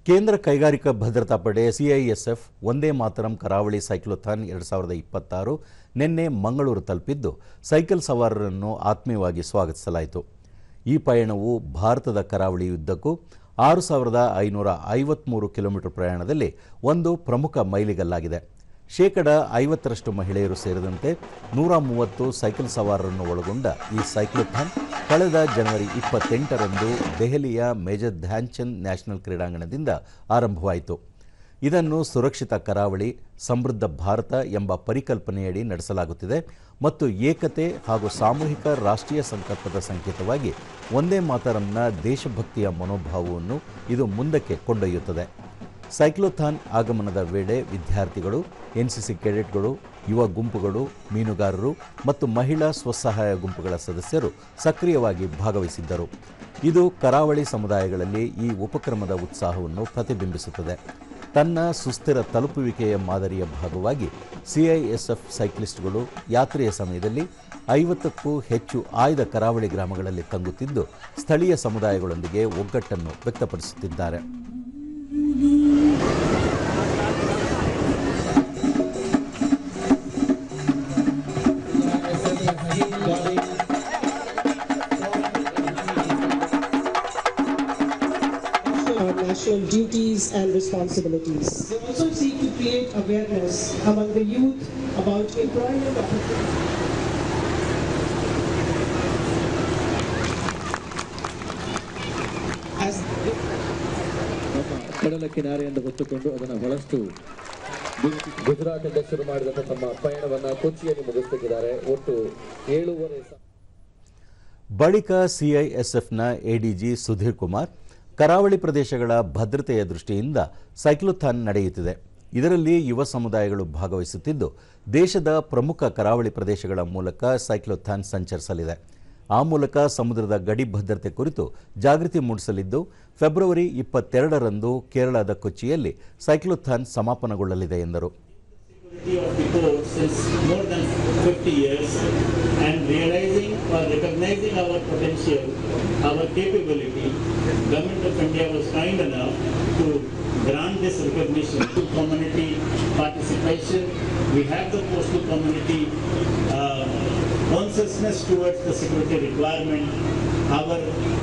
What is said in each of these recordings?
ಕೇಂದ್ರ ಕೈಗಾರಿಕಾ ಭದ್ರತಾ ಪಡೆ ಸಿಐಎಸ್ಎಫ್ ಒಂದೇ ಮಾತರಂ ಕರಾವಳಿ ಸೈಕ್ಲೋಥಾನ್ 2026 ನಿನ್ನೆ ಮಂಗಳೂರು ತಲುಪಿದ್ದು ಸೈಕಲ್ ಸವಾರರನ್ನು ಆತ್ಮೀಯವಾಗಿ ಸ್ವಾಗತಿಸಲಾಯಿತು. ಈ ಪಯಣವು ಭಾರತದ ಕರಾವಳಿಯುದ್ದಕ್ಕೂ 6553 ಕಿಲೋಮೀಟರ್ ಪ್ರಯಾಣದಲ್ಲಿ ಒಂದು ಪ್ರಮುಖ ಮೈಲಿಗಲ್ಲಾಗಿದೆ. 50% ಮಹಿಳೆಯರು ಸೇರಿದಂತೆ 130 ಸೈಕಲ್ ಸವಾರರನ್ನು ಒಳಗೊಂಡ ಈ ಸೈಕ್ಲೋಥಾನ್ ಕಳೆದ ಜನವರಿ 28ರಂದು ದೆಹಲಿಯ ಮೇಜರ್ ಧ್ಯಾನ್ ಚಂದ್ ನ್ಯಾಷನಲ್ ಕ್ರೀಡಾಂಗಣದಿಂದ ಆರಂಭವಾಯಿತು. ಇದನ್ನು ಸುರಕ್ಷಿತ ಕರಾವಳಿ ಸಮೃದ್ಧ ಭಾರತ ಎಂಬ ಪರಿಕಲ್ಪನೆಯಡಿ ನಡೆಸಲಾಗುತ್ತಿದೆ ಮತ್ತು ಏಕತೆ ಹಾಗೂ ಸಾಮೂಹಿಕ ರಾಷ್ಟ್ರೀಯ ಸಂಕಲ್ಪದ ಸಂಕೇತವಾಗಿ ಒಂದೇ ಮಾತರಂನ ದೇಶಭಕ್ತಿಯ ಮನೋಭಾವವನ್ನು ಇದು ಮುಂದಕ್ಕೆ ಕೊಂಡೊಯ್ಯುತ್ತದೆ. ಸೈಕ್ಲೋಥಾನ್ ಆಗಮನದ ವೇಳೆ ವಿದ್ಯಾರ್ಥಿಗಳು, ಎನ್ಸಿಸಿ ಕೆಡೆಟ್ಗಳು, ಯುವ ಗುಂಪುಗಳು, ಮೀನುಗಾರರು ಮತ್ತು ಮಹಿಳಾ ಸ್ವಸಹಾಯ ಗುಂಪುಗಳ ಸದಸ್ಯರು ಸಕ್ರಿಯವಾಗಿ ಭಾಗವಹಿಸಿದ್ದರು. ಇದು ಕರಾವಳಿ ಸಮುದಾಯಗಳಲ್ಲಿ ಈ ಉಪಕ್ರಮದ ಉತ್ಸಾಹವನ್ನು ಪ್ರತಿಬಿಂಬಿಸುತ್ತದೆ. ತನ್ನ ಸುಸ್ಥಿರ ತಲುಪುವಿಕೆಯ ಮಾದರಿಯ ಭಾಗವಾಗಿ ಸಿಐಎಸ್ಎಫ್ ಸೈಕ್ಲಿಸ್ಟ್ಗಳು ಯಾತ್ರೆಯ ಸಮಯದಲ್ಲಿ 50ಕ್ಕೂ ಹೆಚ್ಚು ಆಯ್ದ ಕರಾವಳಿ ಗ್ರಾಮಗಳಲ್ಲಿ ತಂಗುತ್ತಿದ್ದು ಸ್ಥಳೀಯ ಸಮುದಾಯಗಳೊಂದಿಗೆ ಒಗ್ಗಟ್ಟನ್ನು ವ್ಯಕ್ತಪಡಿಸುತ್ತಿದ್ದಾರೆ. National duties and responsibilities. They also seek to create awareness among the youth about employment opportunities. ಕಡಲ ಕಿನಾರೆಯಿಂದ ಹೊತ್ತುಕೊಂಡು ಅದನ್ನು ಹೊಳಷ್ಟು ಗುಜರಾತಿಂದ ಶುರು ಮಾಡಿದಂಥ ತಮ್ಮ ಪಯಣವನ್ನು ಕೊಚ್ಚಿಯಲ್ಲಿ ಮುಗಿಸುತ್ತಿದ್ದಾರೆ. ಒಟ್ಟು 7.5 ಬಳಿಕ ಸಿಐಎಸ್ಎಫ್ನ ಎಡಿಜಿ ಸುಧೀರ್ ಕುಮಾರ್, ಕರಾವಳಿ ಪ್ರದೇಶಗಳ ಭದ್ರತೆಯ ದೃಷ್ಟಿಯಿಂದ ಸೈಕ್ಲೋಥಾನ್ ನಡೆಯುತ್ತಿದೆ. ಇದರಲ್ಲಿ ಯುವ ಸಮುದಾಯಗಳು ಭಾಗವಹಿಸುತ್ತಿದ್ದು ದೇಶದ ಪ್ರಮುಖ ಕರಾವಳಿ ಪ್ರದೇಶಗಳ ಮೂಲಕ ಸೈಕ್ಲೋಥಾನ್ ಸಂಚರಿಸಲಿದೆ. ಆ ಮೂಲಕ ಸಮುದ್ರದ ಗಡಿ ಭದ್ರತೆ ಕುರಿತು ಜಾಗೃತಿ ಮೂಡಿಸಲಿದ್ದು ಫೆಬ್ರವರಿ 22ರಂದು ಕೇರಳದ ಕೊಚ್ಚಿಯಲ್ಲಿ ಸೈಕ್ಲೋಥಾನ್ ಸಮಾಪನಗೊಳ್ಳಲಿದೆ ಎಂದರು. And realizing or recognizing our potential, our capability, Government of India was kind enough to grant this recognition to community participation. We have the coastal community consciousness towards the security requirement. Our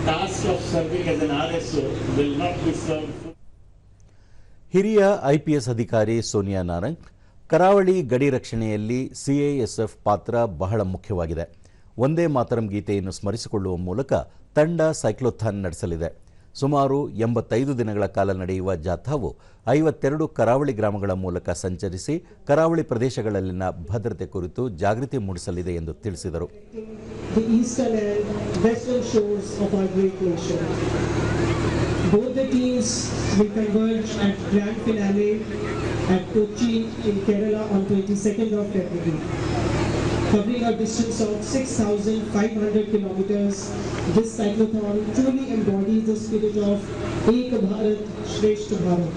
task of serving as an RSO will not be served. ಹಿರಿಯ IPS ಅಧಿಕಾರಿ ಸೋನಿಯಾ ನಾರಂಗ್, ಕರಾವಳಿ ಗಡಿ ರಕ್ಷಣೆಯಲ್ಲಿ CISF ಪಾತ್ರ ಬಹಳ ಮುಖ್ಯವಾಗಿದೆ. ಒಂದೇ ಮಾತರಂ ಗೀತೆಯನ್ನು ಸ್ಮರಿಸಿಕೊಳ್ಳುವ ಮೂಲಕ ತಂಡ ಸೈಕ್ಲೋಥಾನ್ ನಡೆಸಲಿದೆ. ಸುಮಾರು 85 ದಿನಗಳ ಕಾಲ ನಡೆಯುವ ಜಾಥಾವು 52 ಕರಾವಳಿ ಗ್ರಾಮಗಳ ಮೂಲಕ ಸಂಚರಿಸಿ ಕರಾವಳಿ ಪ್ರದೇಶಗಳಲ್ಲಿನ ಭದ್ರತೆ ಕುರಿತು ಜಾಗೃತಿ ಮೂಡಿಸಲಿದೆ ಎಂದು ತಿಳಿಸಿದರು. Both the teams will converge at grand finale at Kochi in Kerala on 22nd of February. Covering a distance of 6,500 kilometers, this cyclothon truly embodies the spirit of Ek Bharat Shreshth Bharat.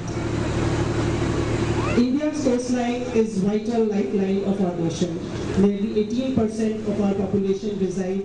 India's coastline is vital lifeline of our nation. Nearly 18% of our population resides